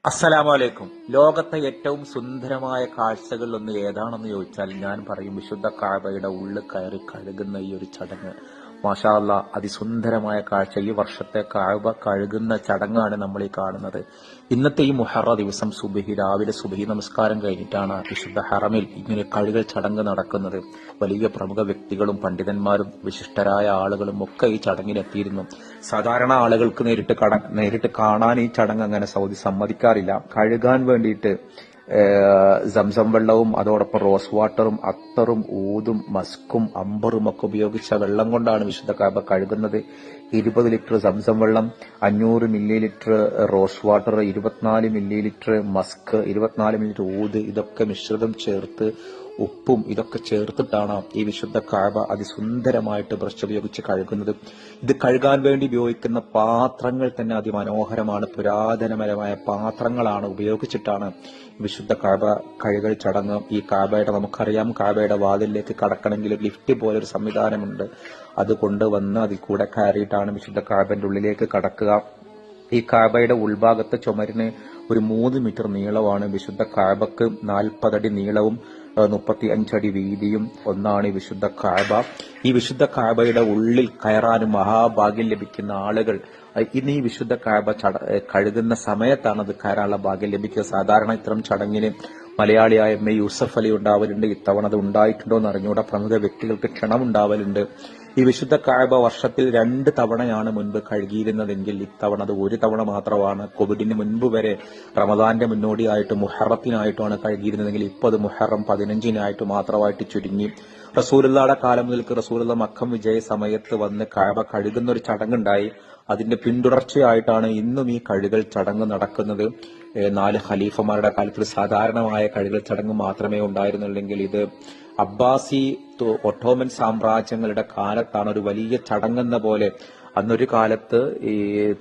അസ്സലാമലൈക്കും. ലോകത്തെ ഏറ്റവും സുന്ദരമായ കാഴ്ചകളിൽ ഒന്ന് ഏതാണെന്ന് ചോദിച്ചാൽ ഞാൻ പറയും വിശുദ്ധ കഅബയുടെ ഉള്ളിൽ കയറി കഴുകുന്ന ഈ ഒരു ചടങ്ങ്. മാഷാ അല്ലാ, അതിസുന്ദരമായ കാഴ്ച. ഈ വർഷത്തെ കഅബ കഴുകുന്ന ചടങ്ങാണ് നമ്മൾ ഈ കാണുന്നത്. ഇന്നത്തെ ഈ മുഹറ ദിവസം രാവിലെ സുബഹി നമസ്കാരം കഴിഞ്ഞിട്ടാണ് വിശുദ്ധ ഹറമിൽ ഇങ്ങനെ കഴുകൽ ചടങ്ങ് നടക്കുന്നത്. വലിയ പ്രമുഖ വ്യക്തികളും പണ്ഡിതന്മാരും വിശിഷ്ടരായ ആളുകളും ഒക്കെ ഈ ചടങ്ങിലെത്തിയിരുന്നു. സാധാരണ ആളുകൾക്ക് നേരിട്ട് കാണാൻ ഈ ചടങ്ങ് അങ്ങനെ സൗദി സമ്മതിക്കാറില്ല. കഴുകാൻ വേണ്ടിയിട്ട് സംസം വെള്ളവും അതോടൊപ്പം റോസ് വാട്ടറും അത്തറും ഊതും മസ്കും അമ്പറും ഒക്കെ ഉപയോഗിച്ച വെള്ളം കൊണ്ടാണ് വിശുദ്ധ കഅബ കഴുകുന്നത്. 20 ലിറ്റർ സംസം വെള്ളം, 500 millilitre rose water, 24 millilitre musk, 24 millilitre ഊത്, ഇതൊക്കെ മിശ്രിതം ചേർത്ത് ഉപ്പും ഇതൊക്കെ ചേർത്തിട്ടാണ് ഈ വിശുദ്ധ കഅബ അതിസുന്ദരമായിട്ട് ബ്രഷ് ഉപയോഗിച്ച് കഴുകുന്നത്. ഇത് കഴുകാൻ വേണ്ടി ഉപയോഗിക്കുന്ന പാത്രങ്ങൾ തന്നെ അതിമനോഹരമാണ്. പുരാതനപരമായ പാത്രങ്ങളാണ് ഉപയോഗിച്ചിട്ടാണ് വിശുദ്ധ കഅബ കഴുകൽ ചടങ്ങ്. ഈ കഅബയുടെ നമുക്കറിയാം, കഅബയുടെ വാതിലിലേക്ക് കടക്കണമെങ്കിൽ ലിഫ്റ്റ് പോലൊരു സംവിധാനമുണ്ട്. അത് കൊണ്ടുവന്ന് അതിൽ കൂടെ കയറിയിട്ടാണ് വിശുദ്ധ കഅബന്റെ ഉള്ളിലേക്ക് കടക്കുക. ഈ കഅബയുടെ ഉൾഭാഗത്തെ ചുമരിന് ഒരു 3 മീറ്റർ നീളമാണ്. വിശുദ്ധ കഅബക്ക് 40 അടി നീളവും 35 അടി വീതിയും ഒന്നാണ് ഈ വിശുദ്ധ കഅബ. ഈ വിശുദ്ധ കഅബയുടെ ഉള്ളിൽ കയറാനും മഹാഭാഗ്യം ലഭിക്കുന്ന ആളുകൾ ഇന്ന് ഈ വിശുദ്ധ കഅബ കഴുകുന്ന സമയത്താണ് അത് കയറാനുള്ള ഭാഗ്യം ലഭിക്കുക. സാധാരണ ഇത്തരം ചടങ്ങിന് മലയാളിയായ എം എ യൂസഫ് അലി ഉണ്ടാവലുണ്ട്. ഇത്തവണ അത് ഉണ്ടായിട്ടുണ്ടോ എന്ന് അറിഞ്ഞുകൂടാ. പ്രമുഖ വ്യക്തികൾക്ക് ക്ഷണം ഉണ്ടാവലുണ്ട്. ഈ വിശുദ്ധ കഅബ വർഷത്തിൽ 2 തവണയാണ് മുൻപ് കഴുകിയിരുന്നതെങ്കിൽ ഇത്തവണ അത് 1 തവണ മാത്രമാണ്. കോവിഡിന് മുൻപ് വരെ റമദാന്റെ മുന്നോടിയായിട്ട് മുഹറത്തിനായിട്ടാണ് കഴുകിയിരുന്നതെങ്കിൽ ഇപ്പോൾ അത് മുഹറം 15-നായിട്ട് മാത്രമായിട്ട് ചുരുങ്ങി. റസൂലുള്ളാഹിയുടെ കാലം മുതൽക്ക് റസൂലുള്ള മക്കം വിജയ സമയത്ത് വന്ന് കഅബ കഴുകുന്ന ഒരു ചടങ്ങുണ്ടായി. അതിന്റെ പിന്തുടർച്ചയായിട്ടാണ് ഇന്നും ഈ കഴുകൽ ചടങ്ങ് നടക്കുന്നത്. 4 ഖലീഫമാരുടെ കാലത്തിൽ സാധാരണമായ കഴുകൽ ചടങ്ങ് മാത്രമേ ഉണ്ടായിരുന്നുള്ളെങ്കിൽ ഇത് അബ്ബാസി ഒട്ടോമൻ സാമ്രാജ്യങ്ങളുടെ കാലത്താണ് ഒരു വലിയ ചടങ്ങെന്ന പോലെ. അന്നൊരു കാലത്ത് ഈ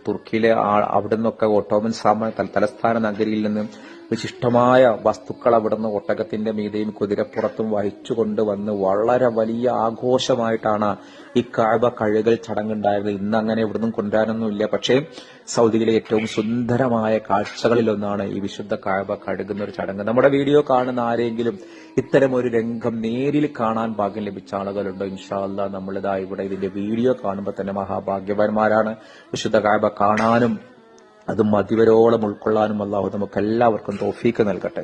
തുർക്കിയിലെ അവിടെ നിന്നൊക്കെ ഒട്ടോമൻ തലസ്ഥാന നഗരിയിൽ നിന്ന് വിശിഷ്ടമായ വസ്തുക്കൾ അവിടുന്ന് ഒട്ടകത്തിന്റെ മീതെയും കുതിരപ്പുറത്തും വഹിച്ചുകൊണ്ടുവന്ന് വളരെ വലിയ ആഘോഷമായിട്ടാണ് ഈ കഅബ കഴുകൽ ചടങ്ങുണ്ടായിരുന്നത്. ഇന്ന് അങ്ങനെ ഇവിടുന്ന് കൊണ്ടുവരാനൊന്നുമില്ല. പക്ഷേ സൗദിയിലെ ഏറ്റവും സുന്ദരമായ കാഴ്ചകളിലൊന്നാണ് ഈ വിശുദ്ധ കഅബ കഴുകുന്ന ഒരു ചടങ്ങ്. നമ്മുടെ വീഡിയോ കാണുന്ന ആരെങ്കിലും ഇത്തരം ഒരു രംഗം നേരിൽ കാണാൻ ഭാഗ്യം ലഭിച്ച ആളുകളുണ്ടോ? ഇൻഷാ അല്ലാഹ് നമ്മളിതാ ഇവിടെ ഇതിന്റെ വീഡിയോ കാണുമ്പോൾ തന്നെ മഹാഭാഗ്യവാന്മാരാണ്. വിശുദ്ധ കഅബ കാണാനും അത് മതിവരോളം ഉൾക്കൊള്ളാനും അല്ലാഹു നമുക്ക് എല്ലാവർക്കും തൗഫീക്ക് നൽകട്ടെ.